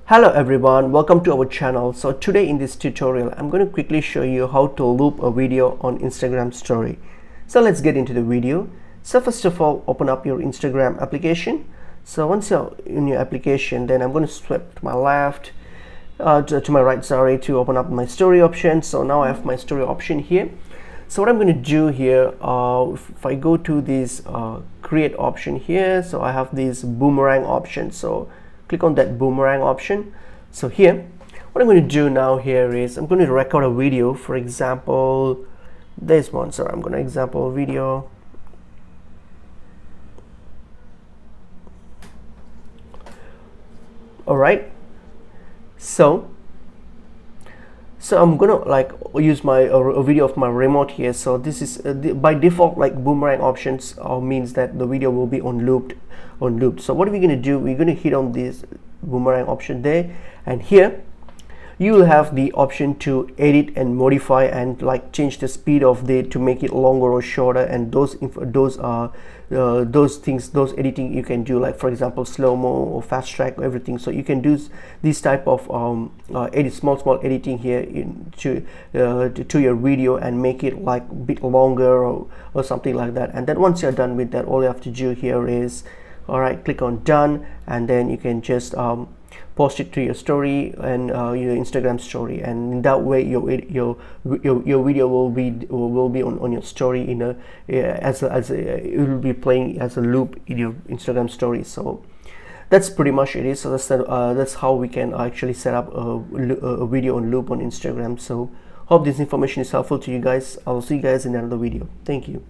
Hello everyone, welcome to our channel. So today in this tutorial I'm going to quickly show you how to loop a video on Instagram story. So let's get into the video. So first of all, open up your Instagram application. So once you're in your application, then I'm going to swipe to my left to my right, sorry, to open up my story option. So now I have my story option here. So what I'm going to do here, if I go to this create option here, so I have this boomerang option. So click on that boomerang option. So here, what I'm going to do now here is I'm going to record a video. For example, this one. So I'm going to example video. All right. So I'm gonna like use my a video of my remote here. So this is by default, like boomerang options means that the video will be on looped. So what are we gonna do? We're gonna hit on this boomerang option there, and here you will have the option to edit and modify and like change the speed of the to make it longer or shorter, and those things, those editing you can do, like for example slow-mo or fast track, everything. So you can do this type of small editing here to your video and make it like a bit longer or something like that. And then once you're done with that, all you have to do here is, all right, click on done, and then you can just post it to your story and your Instagram story, and in that way your video will be on your story in a it will be playing as a loop in your Instagram story. So that's pretty much it is. So that's how we can actually set up a video on loop on Instagram. So hope this information is helpful to you guys. I'll see you guys in another video. Thank you.